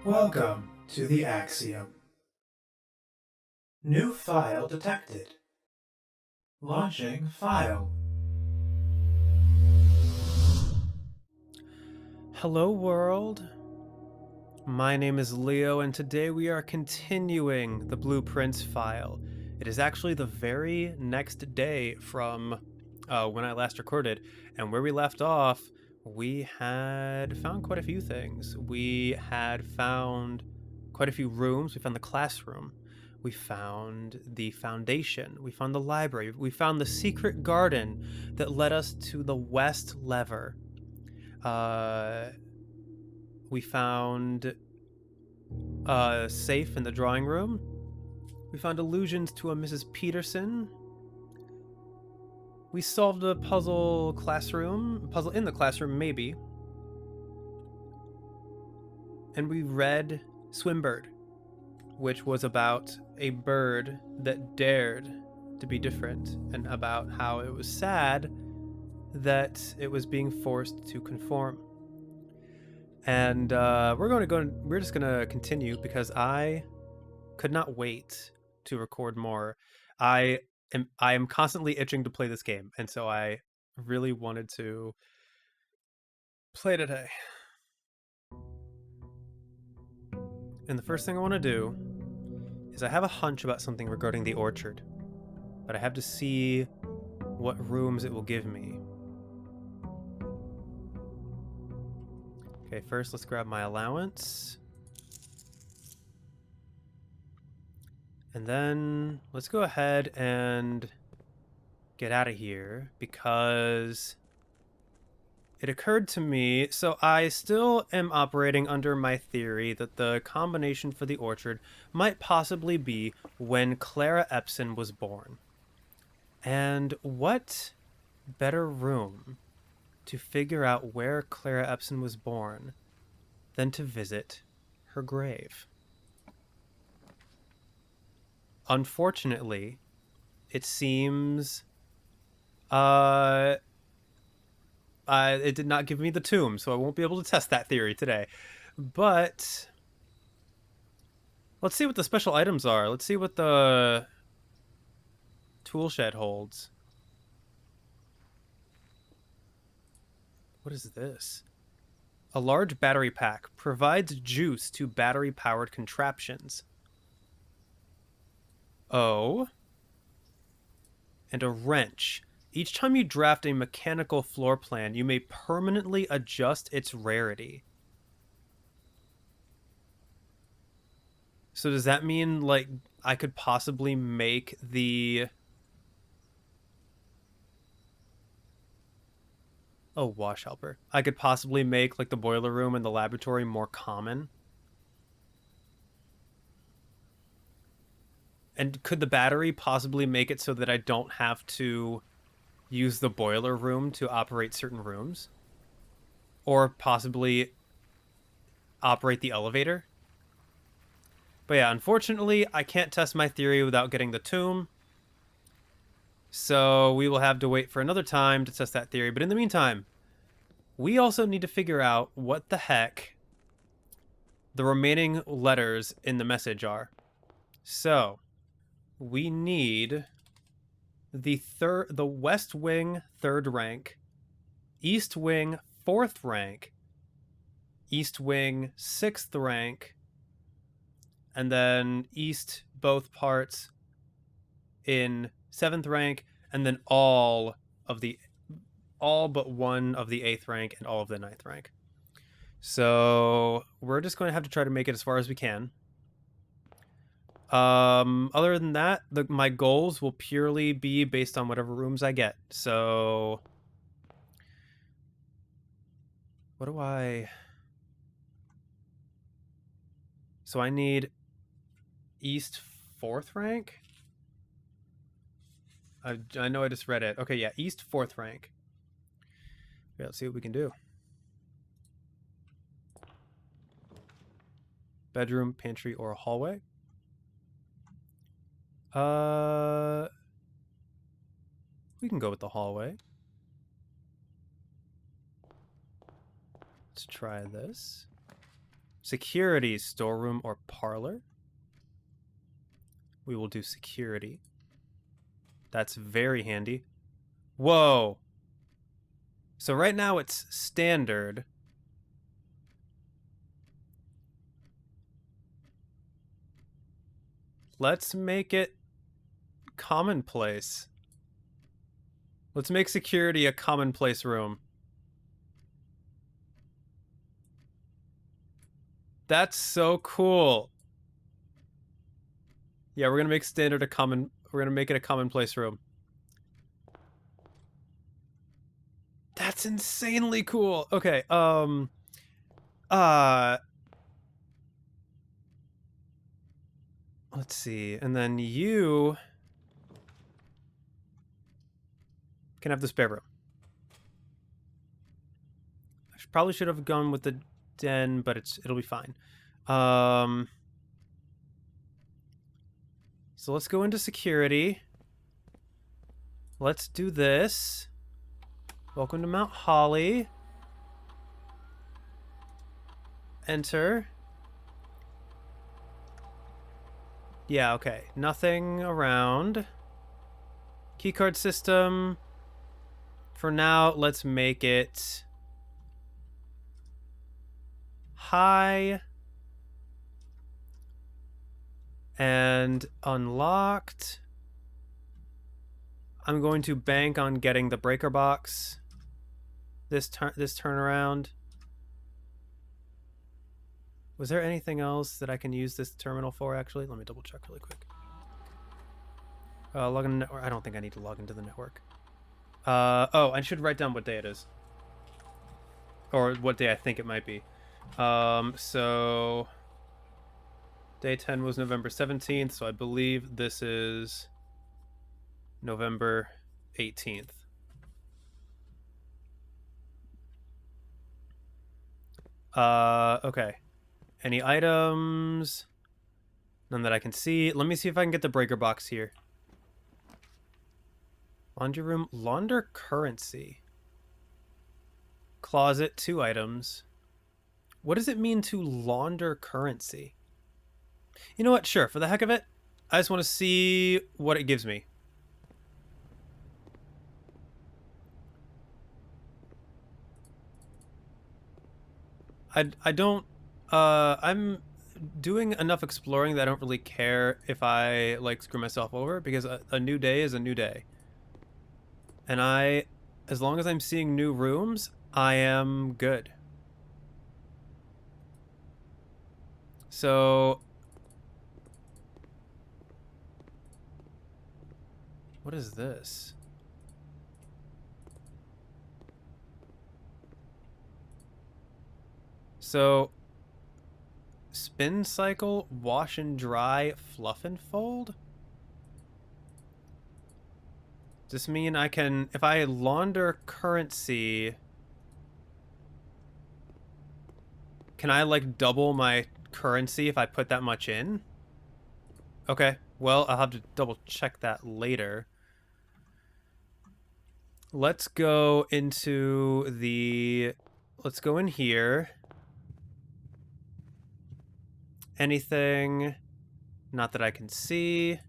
Welcome to the Axiom. New file detected. Launching file. Hello world, my name is Leo and today we are continuing the Blueprints file. It is actually the very next day from when I last recorded, and where we left off, we had found quite a few things. We had found quite a few rooms. We found the classroom. We found the foundation. We found the library. We found the secret garden that led us to the west lever. We found a safe in the drawing room. We found allusions to a Mrs. Peterson. We solved a puzzle in the classroom, maybe. And we read Swimbird, which was about a bird that dared to be different and about how it was sad that it was being forced to conform. And we're just gonna continue because I could not wait to record more. I am constantly itching to play this game, and so I really wanted to play today. And the first thing I want to do is I have a hunch about something regarding the orchard, but I have to see what rooms it will give me. Okay, first let's grab my allowance. And then let's go ahead and get out of here because it occurred to me, so I still am operating under my theory that the combination for the orchard might possibly be when Clara Epson was born. And what better room to figure out where Clara Epson was born than to visit her grave? Unfortunately, it seems it did not give me the tomb, so I won't be able to test that theory today. But let's see what the special items are. Let's see what the tool shed holds. What is this? A large battery pack provides juice to battery-powered contraptions. Oh. And a wrench. Each time you draft a mechanical floor plan, you may permanently adjust its rarity. So does that mean, like, I could possibly make the... Oh, wash helper. I could possibly make, like, the boiler room and the laboratory more common? And could the battery possibly make it so that I don't have to use the boiler room to operate certain rooms? Or possibly operate the elevator? But yeah, unfortunately, I can't test my theory without getting the tomb. So we will have to wait for another time to test that theory. But in the meantime, we also need to figure out what the heck the remaining letters in the message are. So we need the West Wing 3rd rank, East Wing 4th rank, East Wing 6th rank, and then East both parts in 7th rank, and then all but one of the 8th rank and all of the 9th rank. So we're just going to have to try to make it as far as we can. Other than that, my goals will purely be based on whatever rooms I get. So what do I... So I need East 4th rank? I know I just read it. Okay, yeah, East 4th rank. Yeah, let's see what we can do. Bedroom, pantry, or hallway? We can go with the hallway. Let's try this. Security, storeroom, or parlor. We will do security. That's very handy. Whoa. So right now it's standard. Let's make it commonplace. Let's make security a commonplace room. That's so cool. Yeah, we're gonna make standard a common. We're gonna make it a commonplace room. That's insanely cool. Okay. Uh. Let's see, and then you can have the spare room. I probably should have gone with the den, but it'll be fine. So let's go into security. Let's do this. Welcome to Mount Holly. Enter. Yeah, okay. Nothing around. Keycard system. For now, let's make it high. And unlocked. I'm going to bank on getting the breaker box this turnaround. Was there anything else that I can use this terminal for, actually? Let me double check really quick. Log in the network. I don't think I need to log into the network. Oh, I should write down what day it is. Or what day I think it might be. So... Day 10 was November 17th, so I believe this is November 18th. Okay. Any items? None that I can see. Let me see if I can get the breaker box here. Laundry room. Launder currency. Closet. 2 items. What does it mean to launder currency? You know what? Sure. For the heck of it, I just want to see what it gives me. I don't... I'm doing enough exploring that I don't really care if I, like, screw myself over, because a new day is a new day. And as long as I'm seeing new rooms, I am good. So... What is this? So... Spin cycle, wash and dry, fluff and fold? Does this mean I can... If I launder currency... Can I, like, double my currency if I put that much in? Okay. Well, I'll have to double check that later. Let's go into the... Let's go in here. Anything... Not that I can see.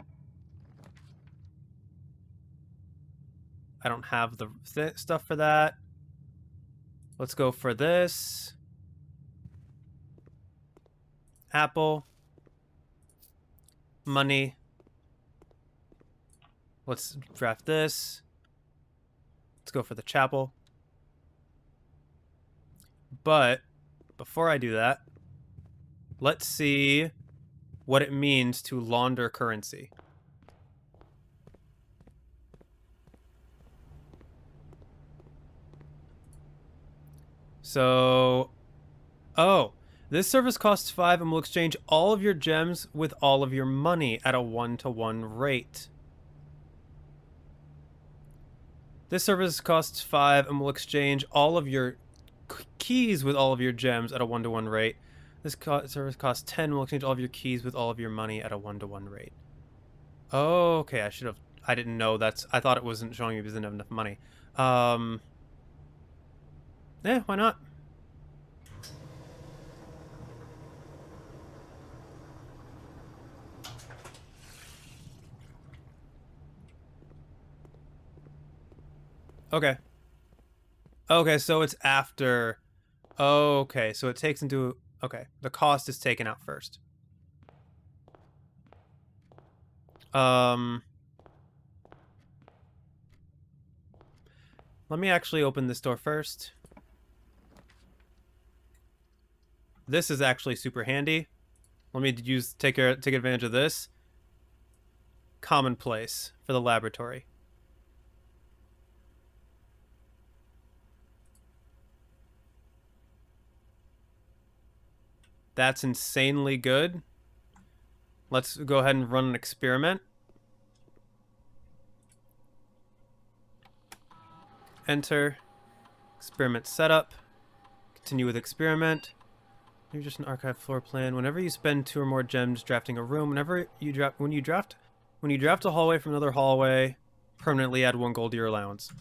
I don't have the stuff for that. Let's go for this. Apple. Money. Let's draft this. Let's go for the chapel. But before I do that, let's see what it means to launder currency. So, oh, this service costs 5 and will exchange all of your gems with all of your money at a 1-to-1 rate. This service costs 5 and will exchange all of your keys with all of your gems at a 1-to-1 rate. This service costs 10 and will exchange all of your keys with all of your money at a 1-to-1 rate. Oh, okay, I didn't know I thought it wasn't showing me because I didn't have enough money. Yeah, why not? Okay. Okay, so it's after. Okay, so it takes into. Okay, the cost is taken out first. Um, Let me actually open this door first. This is actually super handy. Let me take advantage of this. Commonplace for the laboratory. That's insanely good. Let's go ahead and run an experiment. Enter. Experiment setup. Continue with experiment. You're just an archive floor plan. Whenever you spend 2 or more gems drafting a room, when you draft a hallway from another hallway, permanently add 1 gold to your allowance.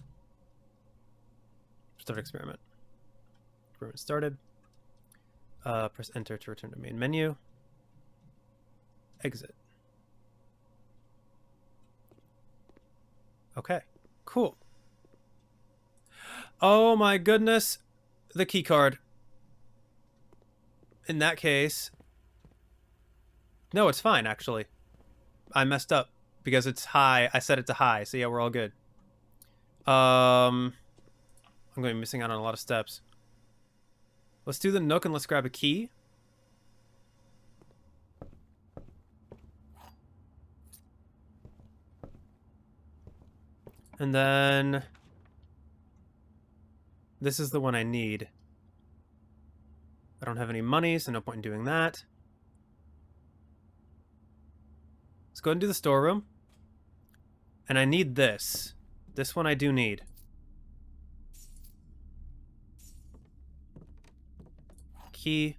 Start experiment. Experiment started. Press enter to return to main menu. Exit. Okay, cool. Oh my goodness, the key card. In that case, no, it's fine actually. I messed up because it's high. I set it to high, so yeah, we're all good. I'm going to be missing out on a lot of steps. Let's do the nook and let's grab a key. And then this is the one I need. I don't have any money, so no point in doing that. Let's go ahead and do the storeroom. And I need this. This one I do need. Key,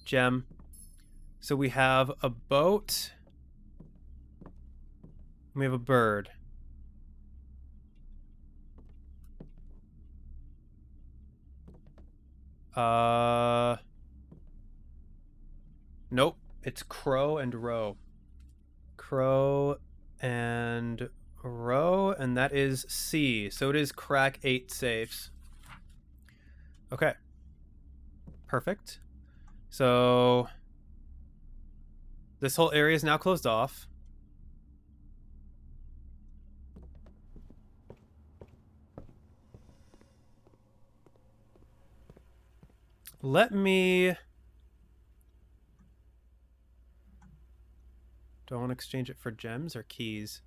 gem. So we have a boat. We have a bird. Nope. It's crow and row. Crow and row, and that is C. So it is crack 8 safes. Okay. Perfect. So this whole area is now closed off. Let me... Do I want to exchange it for gems or keys?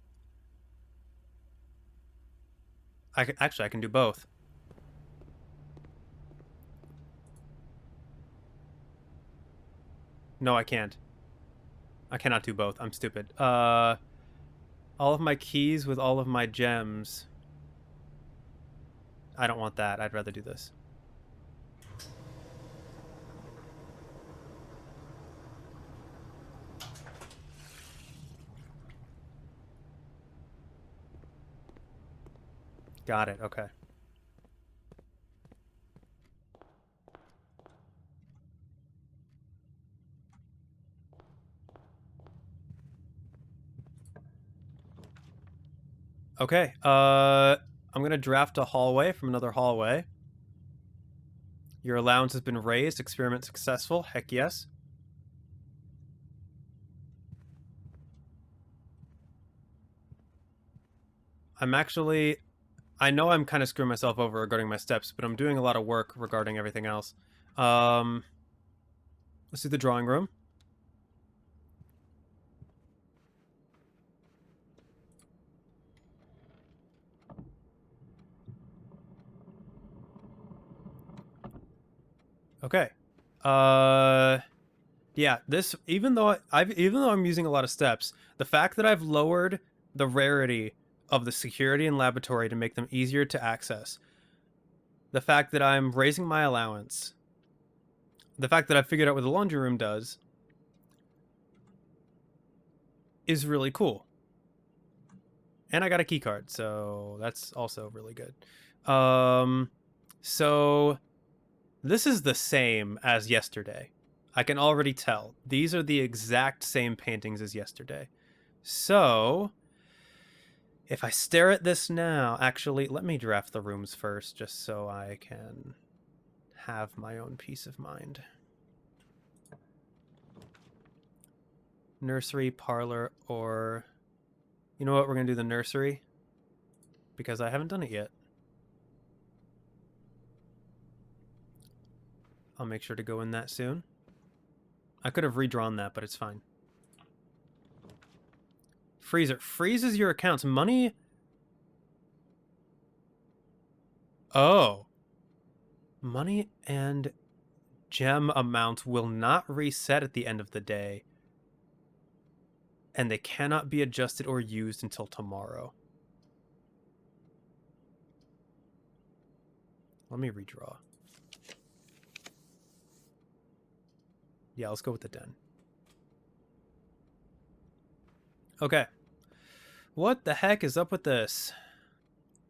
Actually, I can do both. No, I can't. I cannot do both. I'm stupid. All of my keys with all of my gems. I don't want that. I'd rather do this. Got it. Okay. Okay. I'm gonna draft a hallway from another hallway. Your allowance has been raised. Experiment successful. Heck yes. I know I'm kind of screwing myself over regarding my steps, but I'm doing a lot of work regarding everything else. Let's do the drawing room. Okay. Yeah, this even though I'm using a lot of steps, the fact that I've lowered the rarity of the security and laboratory to make them easier to access, the fact that I'm raising my allowance, the fact that I've figured out what the laundry room does is really cool. And I got a key card, so that's also really good. So this is the same as yesterday. I can already tell. These are the exact same paintings as yesterday. So If I stare at this now, actually, let me draft the rooms first just so I can have my own peace of mind. Nursery, parlor, or... You know what? We're going to do the nursery because I haven't done it yet. I'll make sure to go in that soon. I could have redrawn that, but it's fine. Freezer. Freezes your accounts. Money... Oh. Money and gem amounts will not reset at the end of the day. And they cannot be adjusted or used until tomorrow. Let me redraw. Yeah, let's go with the den. Okay. What the heck is up with this?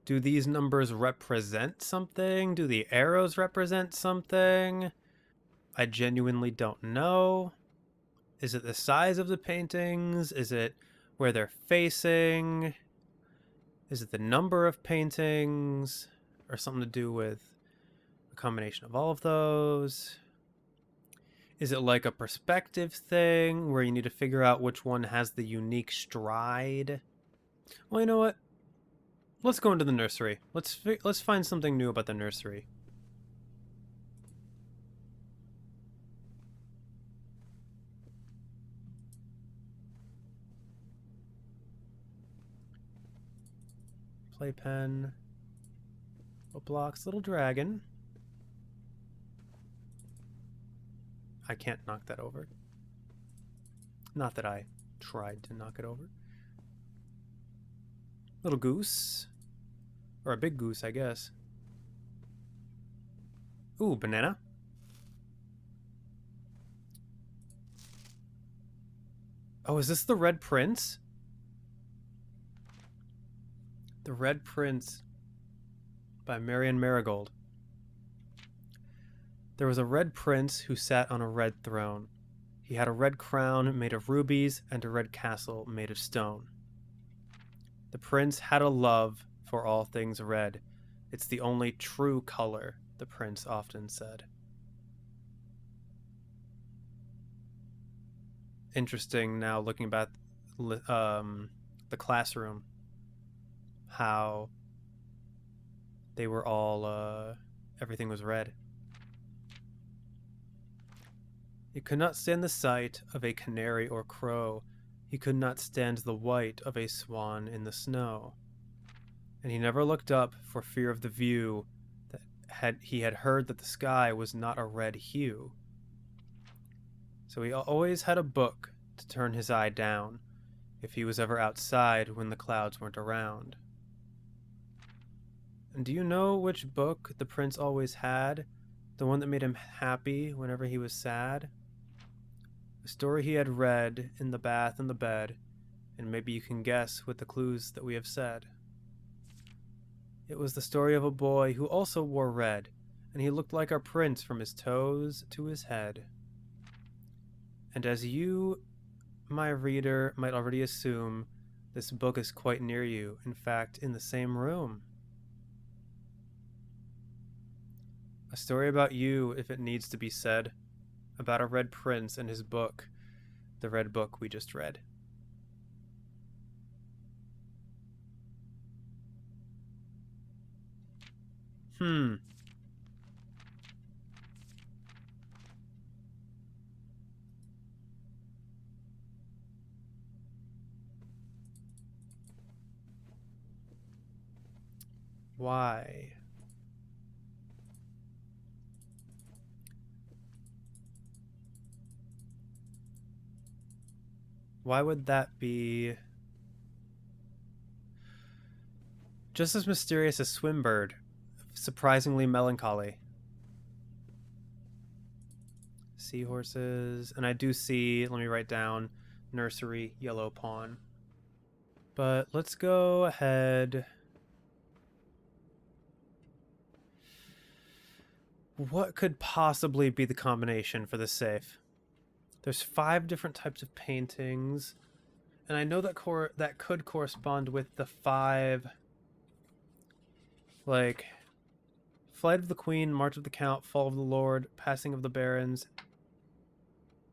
Do these numbers represent something? Do the arrows represent something? I genuinely don't know. Is it the size of the paintings? Is it where they're facing? Is it the number of paintings? Or something to do with a combination of all of those? Is it like a perspective thing where you need to figure out which one has the unique stride? Well, you know what? Let's go into the nursery. Let's find something new about the nursery. Playpen. Blocks, little dragon. I can't knock that over. Not that I tried to knock it over. Little goose. Or a big goose, I guess. Ooh, banana. Oh, is this the Red Prince? The Red Prince by Marion Marigold. There was a red prince who sat on a red throne. He had a red crown made of rubies and a red castle made of stone. The prince had a love for all things red. It's the only true color, the prince often said. Interesting now looking back the classroom, how they were all, everything was red. He could not stand the sight of a canary or crow. He could not stand the white of a swan in the snow. And he never looked up for fear of the view that he had heard that the sky was not a red hue. So he always had a book to turn his eye down if he was ever outside when the clouds weren't around. And do you know which book the prince always had? The one that made him happy whenever he was sad? A story he had read in the bath and the bed, and maybe you can guess with the clues that we have said. It was the story of a boy who also wore red, and he looked like our prince from his toes to his head. And as you, my reader, might already assume, this book is quite near you, in fact, in the same room. A story about you, if it needs to be said, about a red prince and his book, the red book we just read. Why? Why would that be just as mysterious as Swimbird? Surprisingly melancholy. Seahorses. And I do see, let me write down, nursery, yellow pawn. But let's go ahead. What could possibly be the combination for this safe? There's 5 different types of paintings. And I know that that could correspond with the 5, like, Flight of the Queen, March of the Count, Fall of the Lord, Passing of the Barons,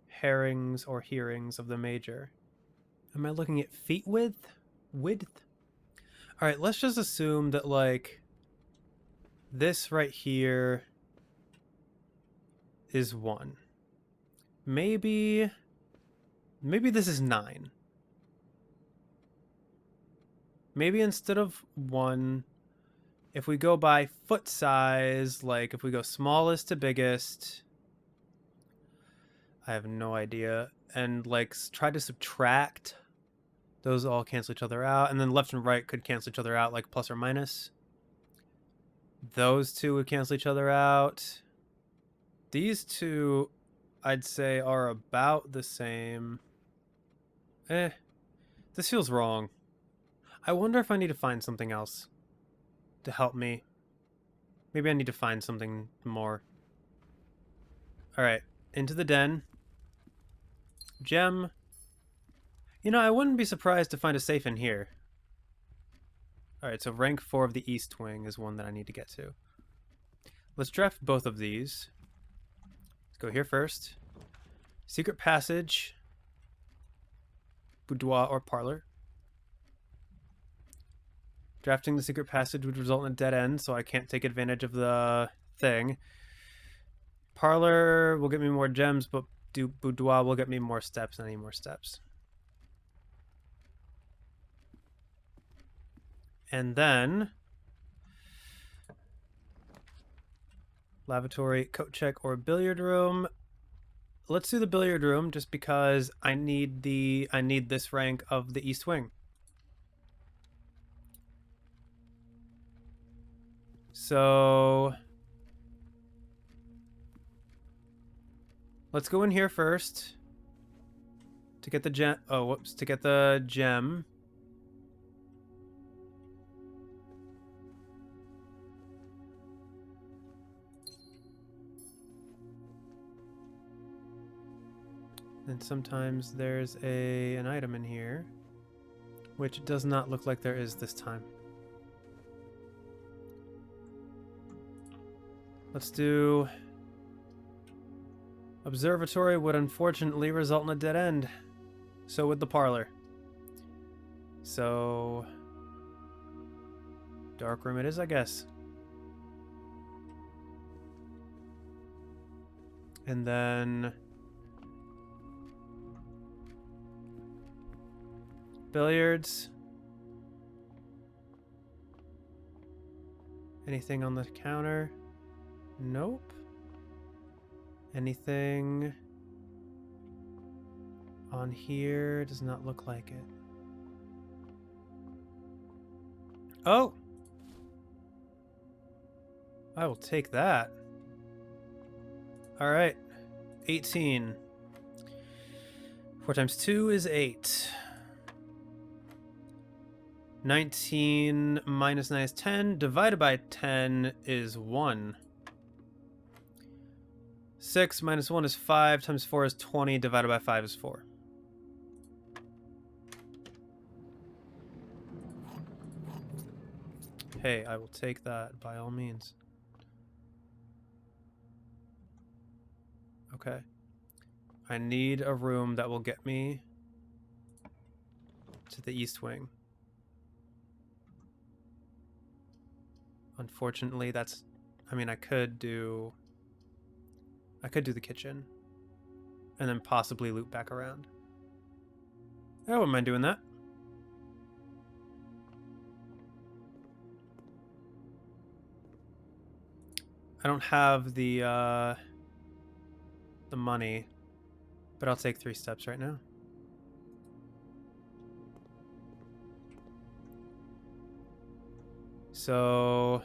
Herrings or Hearings of the Major. Am I looking at feet width? Width? Alright, let's just assume that, like, this right here is 1. Maybe this is 9. Maybe instead of 1, if we go by foot size, like if we go smallest to biggest, I have no idea, and like try to subtract, those all cancel each other out, and then left and right could cancel each other out, like plus or minus. Those two would cancel each other out. These two, I'd say, are about the same. This feels wrong. I wonder if I need to find something else to help me. Maybe I need to find something more. Alright, into the den. Gem. You know, I wouldn't be surprised to find a safe in here. Alright, so rank 4 of the East Wing is one that I need to get to. Let's draft both of these. Let's go here first. Secret passage. Boudoir or parlor. Drafting the secret passage would result in a dead end, so I can't take advantage of the thing. Parlor will get me more gems, but boudoir will get me more steps, and I need more steps. And then lavatory, coat check, or billiard room. Let's do the billiard room just because I need this rank of the East Wing. So let's go in here first to get the gem. Oh, whoops, to get the gem. And sometimes there's an item in here, which does not look like there is this time. Let's do observatory would unfortunately result in a dead end. So would the parlor. So dark room it is, I guess. And then billiards. Anything on the counter? Nope. Anything on here? Does not look like it. Oh! I will take that. Alright. 18. 4 times 2 is 8. 19 minus 9 is 10. Divided by 10 is 1. 6 minus 1 is 5. Times 4 is 20. Divided by 5 is 4. Hey, I will take that by all means. Okay. I need a room that will get me to the East Wing. Unfortunately, that's... I mean, I could do the kitchen. And then possibly loop back around. I wouldn't mind doing that. I don't have the money, but I'll take 3 steps right now. So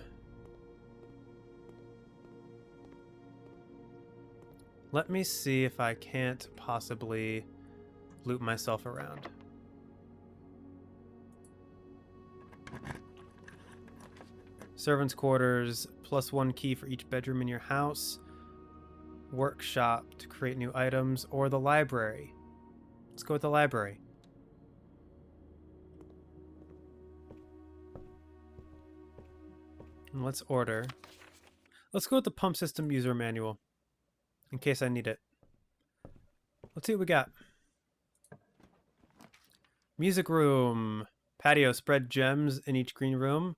let me see if I can't possibly loop myself around. Servants' quarters, +1 key for each bedroom in your house. Workshop to create new items, or the library. Let's go with the library. Let's order. Let's go with the pump system user manual in case I need it. Let's see what we got. Music room. Patio. Spread gems in each green room.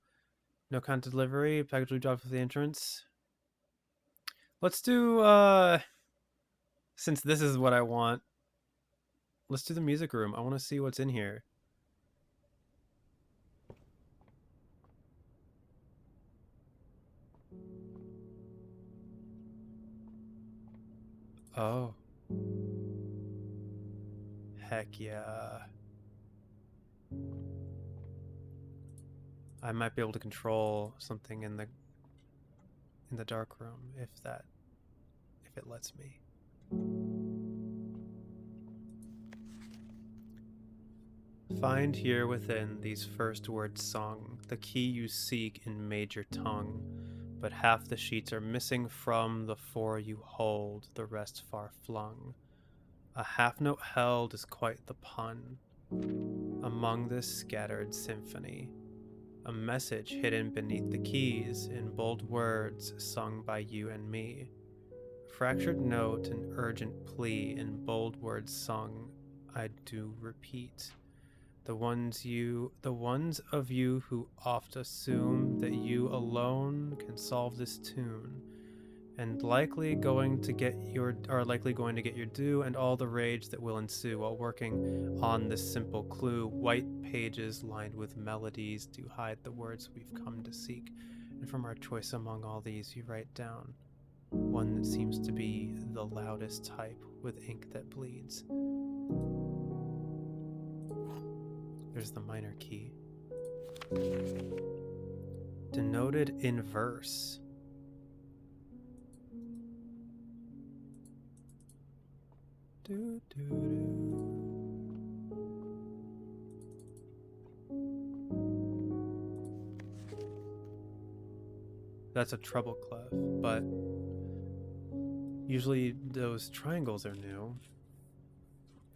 No content delivery. Package will drop for the entrance. Let's do, since this is what I want, let's do the music room. I want to see what's in here. Oh. Heck yeah. I might be able to control something in the dark room if it lets me. Find here within these first words sung the key you seek in major tongue, but half the sheets are missing from the four you hold, the rest far flung. A half note held is quite the pun among this scattered symphony. A message hidden beneath the keys in bold words sung by you and me. Fractured note and urgent plea in bold words sung, I do repeat. The ones of you who oft assume that you alone can solve this tune, and likely going to get your due and all the rage that will ensue while working on this simple clue. White pages lined with melodies do hide the words we've come to seek, and from our choice among all these you write down one that seems to be the loudest type with ink that bleeds. There's the minor key. Denoted in verse. Do, do, do. That's a treble clef, but usually those triangles are new.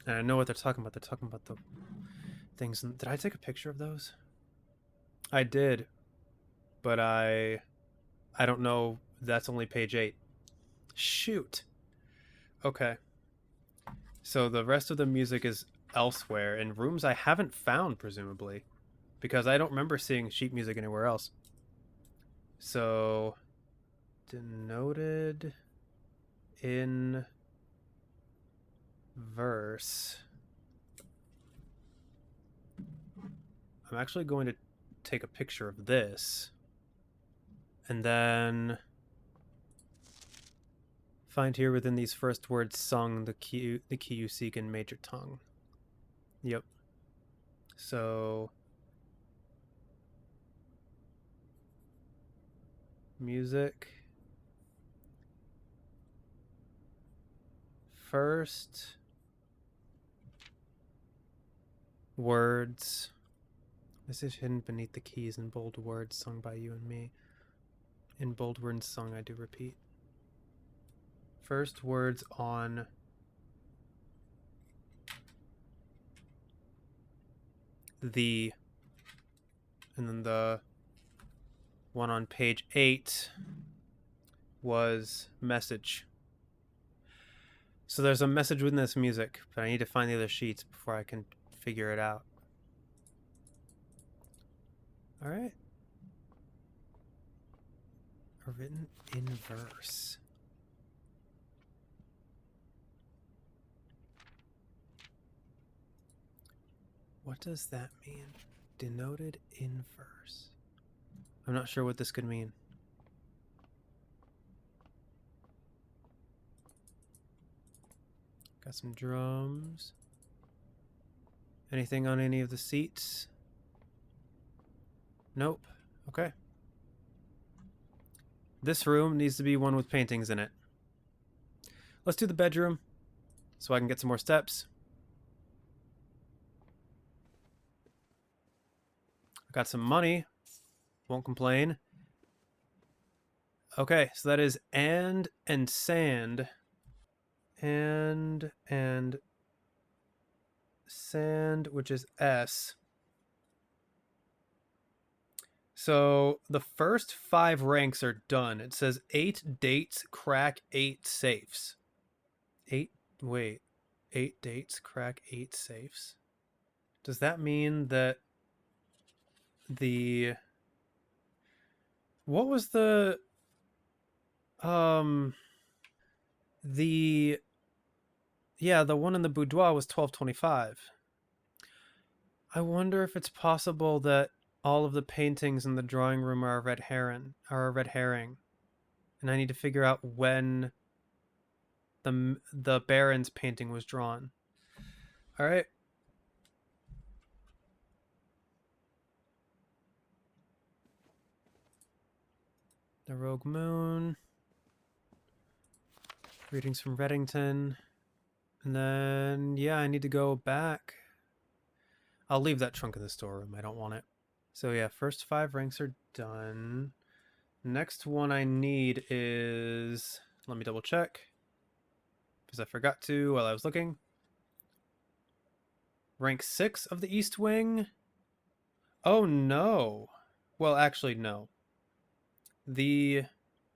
And I know what they're talking about. They're talking about the things. Did I take a picture of those? I did, but I don't know. That's only page 8. Shoot. Okay. So the rest of the music is elsewhere in rooms I haven't found, presumably, because I don't remember seeing sheet music anywhere else. So, denoted in verse. I'm actually going to take a picture of this and then find here within these first words sung the key you seek in major tongue. Yep. So music first words. This is hidden beneath the keys in bold words sung by you and me. In bold words sung, I do repeat. First words on the, and then the one on page 8 was message. So there's a message within this music, but I need to find the other sheets before I can figure it out. All right. Written in verse. What does that mean? Denoted in verse. I'm not sure what this could mean. Got some drums. Anything on any of the seats? Nope. Okay. This room needs to be one with paintings in it. Let's do the bedroom so I can get some more steps. I got some money. Won't complain. Okay, so that is and sand. And sand, which is S. So the first 5 ranks are done. It says 8 dates, crack 8 safes. 8, wait, 8 dates, crack 8 safes? Does that mean that the... What was the... The... Yeah, the one in the boudoir was 1225. I wonder if it's possible that all of the paintings in the drawing room are a red herring, and I need to figure out when the Baron's painting was drawn. All right. The Rogue Moon. Greetings from Reddington. And then, yeah, I need to go back. I'll leave that trunk in the storeroom. I don't want it. So yeah, first 5 ranks are done. Next one I need is... Let me double check. Because I forgot to while I was looking. Rank 6 of the East Wing. Oh, no. Well, actually, no. The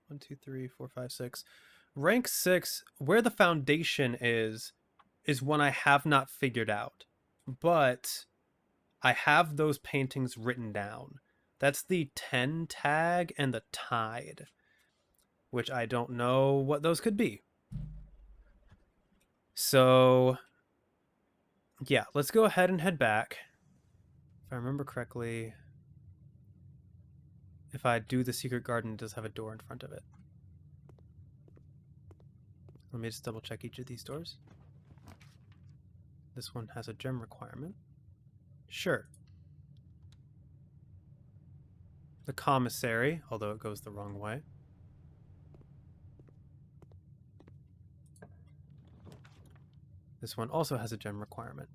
1, 2, 3, 4, 5, 6. Rank 6, where the foundation is one I have not figured out. But I have those paintings written down. That's the 10 tag and the tide, which I don't know what those could be. So, yeah, let's go ahead and head back. If I remember correctly, if I do the secret garden, it does have a door in front of it. Let me just double check each of these doors. This one has a gem requirement. Sure. The commissary, although it goes the wrong way. This one also has a gem requirement.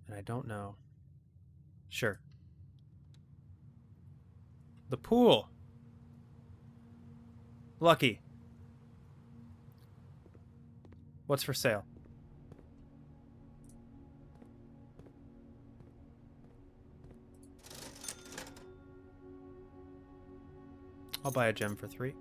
And I don't know. Sure. The pool. Lucky. What's for sale? I'll buy a gem for 3.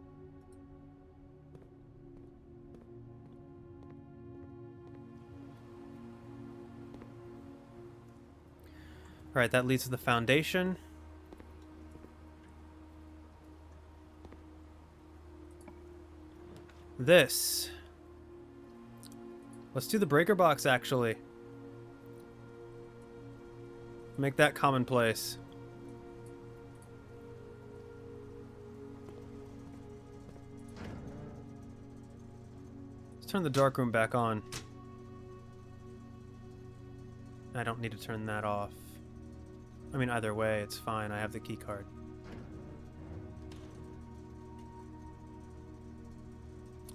Alright, that leads to the foundation. This. Let's do the breaker box, actually. Make that commonplace. Let's turn the darkroom back on. I don't need to turn that off. I mean, either way, it's fine. I have the key card.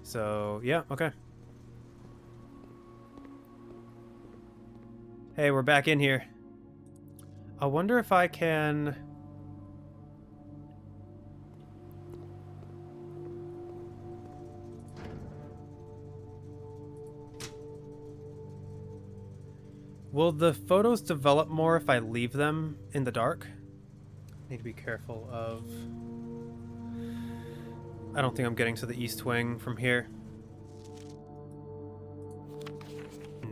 So, yeah, okay. Hey, we're back in here. I wonder if I can... Will the photos develop more if I leave them in the dark? Need to be careful of... I don't think I'm getting to the East Wing from here.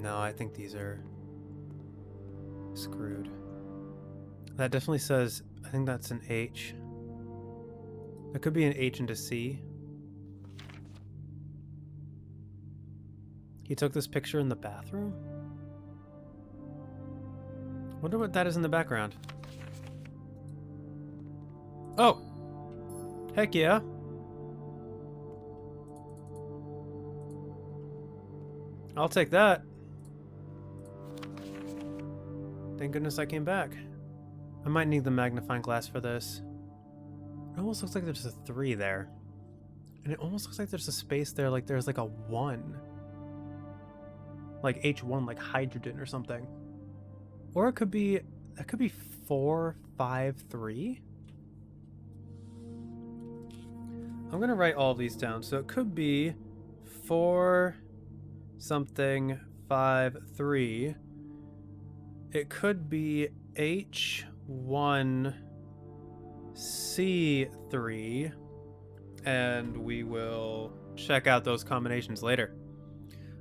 No, I think these are screwed. That definitely says, I think that's an H. That could be an H and a C. He took this picture in the bathroom? Wonder what that is in the background. Oh! Heck yeah! I'll take that. Thank goodness I came back. I might need the magnifying glass for this. It almost looks like there's a 3 there. And it almost looks like there's a space there, like there's like a 1. Like H1, like hydrogen or something. Or it could be, that could be 4, 5, 3. I'm gonna write all of these down. So it could be 4 something 5, 3. It could be H1, one C3, and we will check out those combinations later.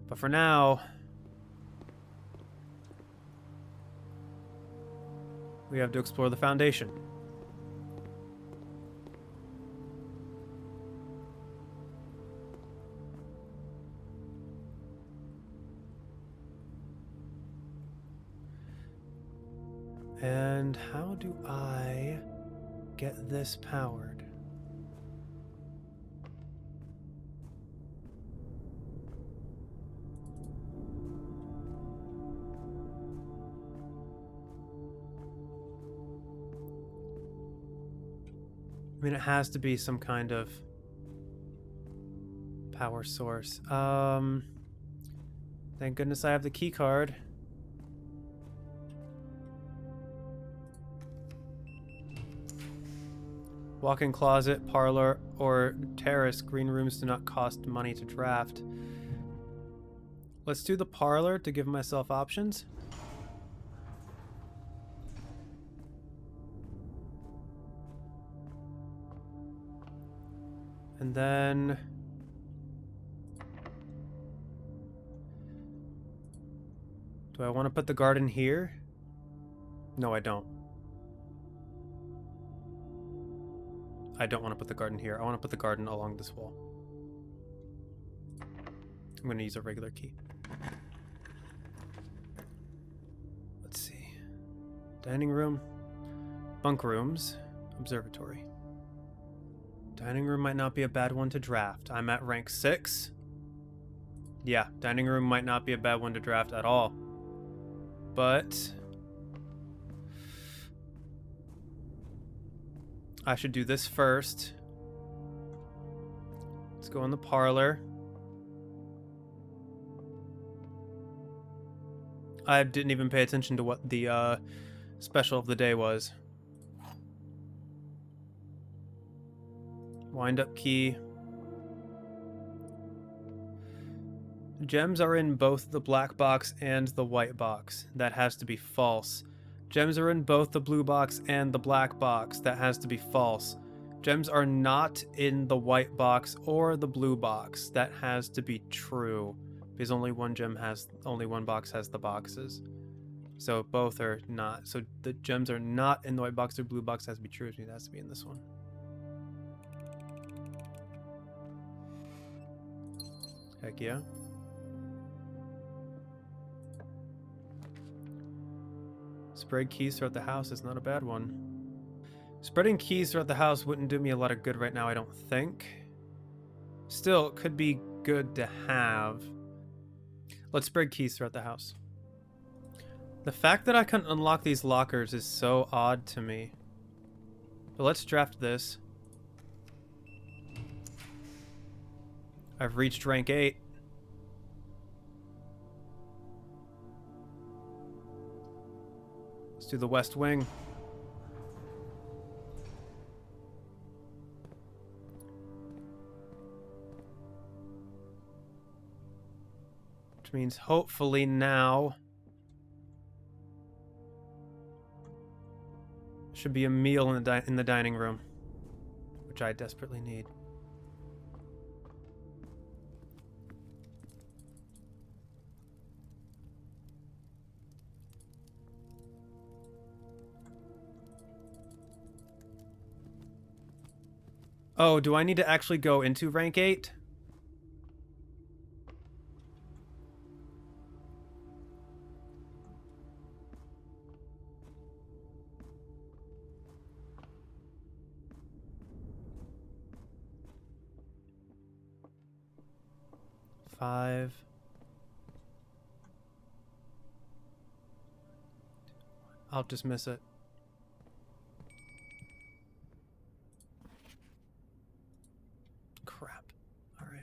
But for now, we have to explore the Foundation. And how do I get this powered? I mean, it has to be some kind of power source. Thank goodness I have the key card. Walk-in closet, parlor, or terrace. Green rooms do not cost money to draft. Let's do the parlor to give myself options. And then... do I want to put the garden here? No, I don't. I don't want to put the garden here. I want to put the garden along this wall. I'm going to use a regular key. Let's see. Dining room. Bunk rooms. Observatory. Dining room might not be a bad one to draft. I'm at rank 6. Yeah, dining room might not be a bad one to draft at all. But... I should do this first. Let's go in the parlor. I didn't even pay attention to what the special of the day was. Wind up key. Gems are in both the black box and the white box. That has to be false. Gems are in both the blue box and the black box. That has to be false. Gems are not in the white box or the blue box. That has to be true. Because only one box has the boxes. So both are not. So the gems are not in the white box or blue box. Has to be true. It has to be in this one. Heck yeah. Spread keys throughout the house is not a bad one. Spreading keys throughout the house wouldn't do me a lot of good right now, I don't think. Still, it could be good to have. Let's spread keys throughout the house. The fact that I couldn't unlock these lockers is so odd to me. But let's draft this. I've reached rank 8. Let's do the West Wing. Which means hopefully now should be a meal in the dining room, which I desperately need. Oh, do I need to actually go into rank 8? Five. I'll just miss it. Crap. All right.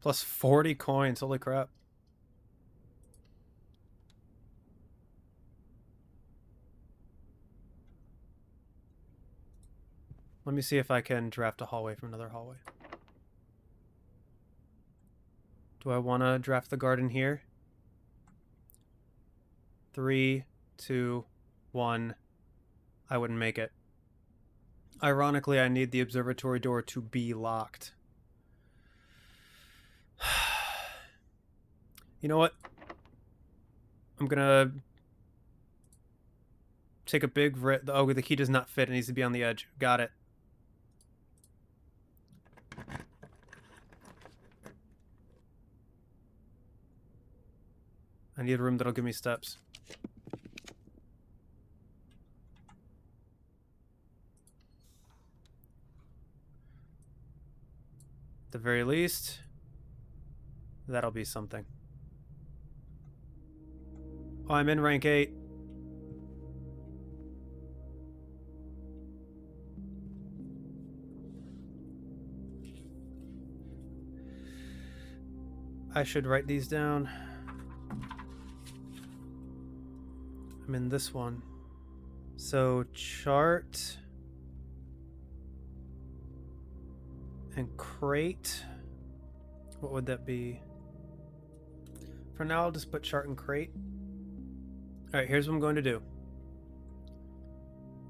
Plus 40 coins. Holy crap. Let me see if I can draft a hallway from another hallway. Do I want to draft the garden here? 3, 2, 1. I wouldn't make it. Ironically, I need the observatory door to be locked. You know what? I'm gonna take a big risk. Oh, the key does not fit. It needs to be on the edge. Got it. I need a room that'll give me steps. At the very least, that'll be something. Oh, I'm in rank 8. I should write these down. I'm in this one. So chart and crate. What would that be? For now, I'll just put chart and crate. All right, here's what I'm going to do.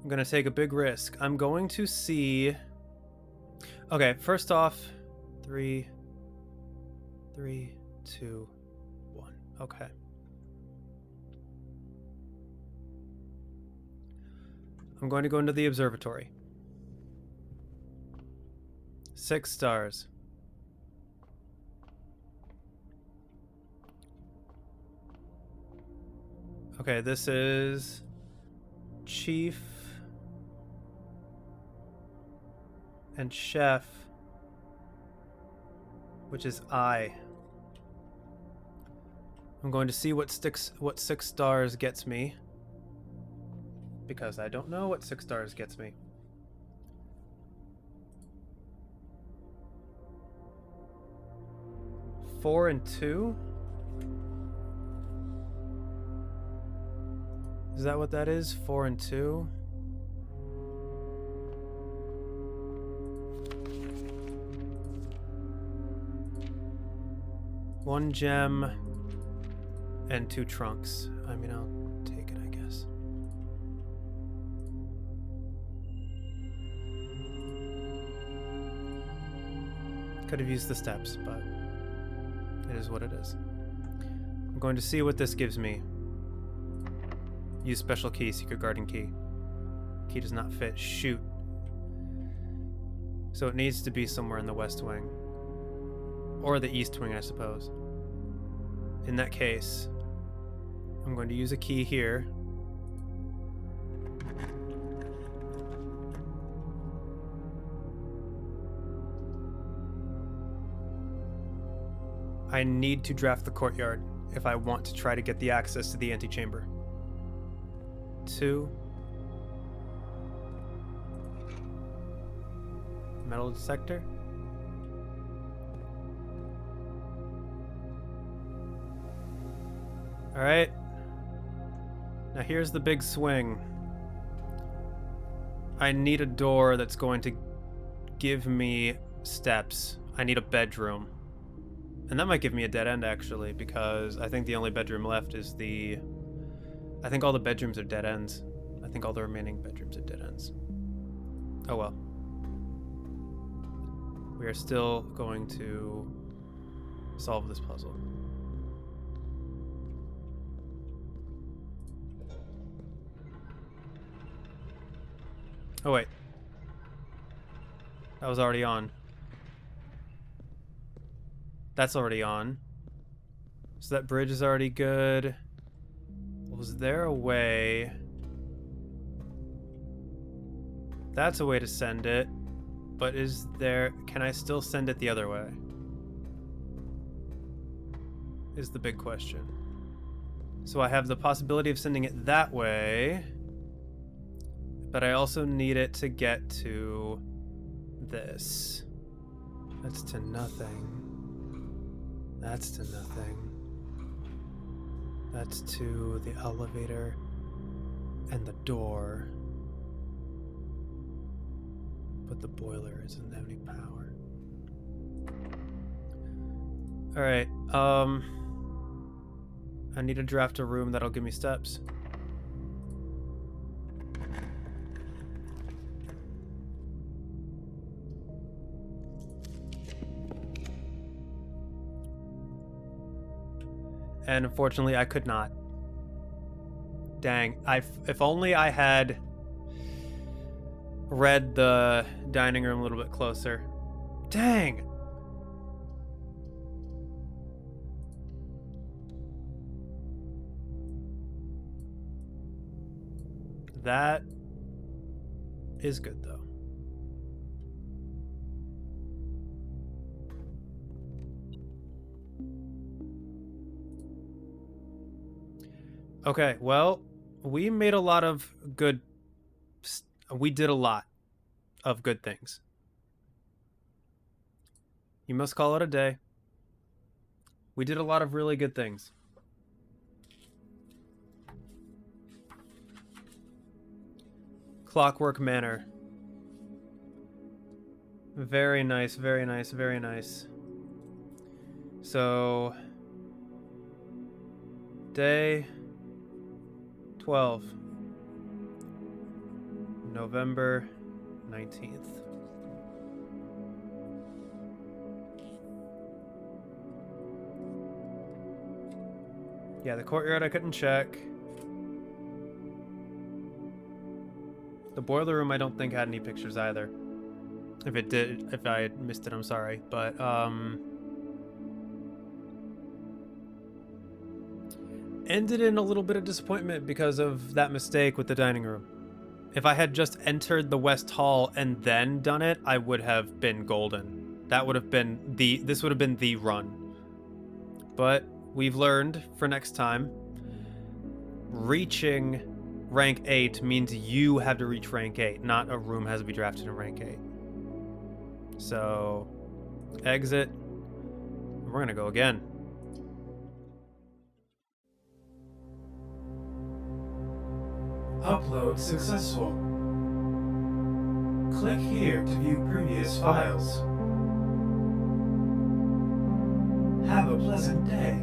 I'm going to take a big risk. I'm going to see... Okay, first off, 3, 2, 1. Okay. I'm going to go into the observatory. 6 stars. Okay, this is chief and chef, which is I. I'm going to see what 6 stars gets me, because I don't know what 6 stars gets me. Four and 2? Is that what that is? 4 and 2? One gem and 2 trunks. I mean, I'll take it, I guess. Could have used the steps, but it is what it is. I'm going to see what this gives me. Use special key, secret garden key. Key does not fit. Shoot. So it needs to be somewhere in the west wing. Or the east wing, I suppose. In that case, I'm going to use a key here. I need to draft the courtyard if I want to try to get the access to the antechamber. 2. Metal detector. All right. Now here's the big swing. I need a door that's going to give me steps. I need a bedroom. And that might give me a dead end, actually, because I think the only bedroom left is the... I think all the bedrooms are dead ends. I think all the remaining bedrooms are dead ends. Oh well. We are still going to solve this puzzle. Oh wait. That was already on. That's already on. So that bridge is already good. Was there a way? That's a way to send it. But is there... Can I still send it the other way? Is the big question. So I have the possibility of sending it that way. But I also need it to get to this. That's to nothing. That's to nothing. That's to the elevator and the door. But the boiler doesn't have any power. Alright, I need to draft a room that'll give me steps. And unfortunately, I could not. Dang, if only I had read the dining room a little bit closer. Dang! That is good, though. Okay, well, we made a lot of good... We did a lot of good things. You must call it a day. We did a lot of really good things. Clockwork Manor. Very nice, very nice, very nice. So... Day 12. November 19th. Yeah, the courtyard I couldn't check. The boiler room I don't think had any pictures either. If it did, if I missed it, I'm sorry. But, ended in a little bit of disappointment because of that mistake with the dining room. If I had just entered the West Hall and then done it, I would have been golden. That would have been this would have been the run. But we've learned for next time, reaching rank 8 means you have to reach rank 8, not a room has to be drafted in rank 8. So, exit. We're gonna go again. Upload successful. Click here to view previous files. Have a pleasant day.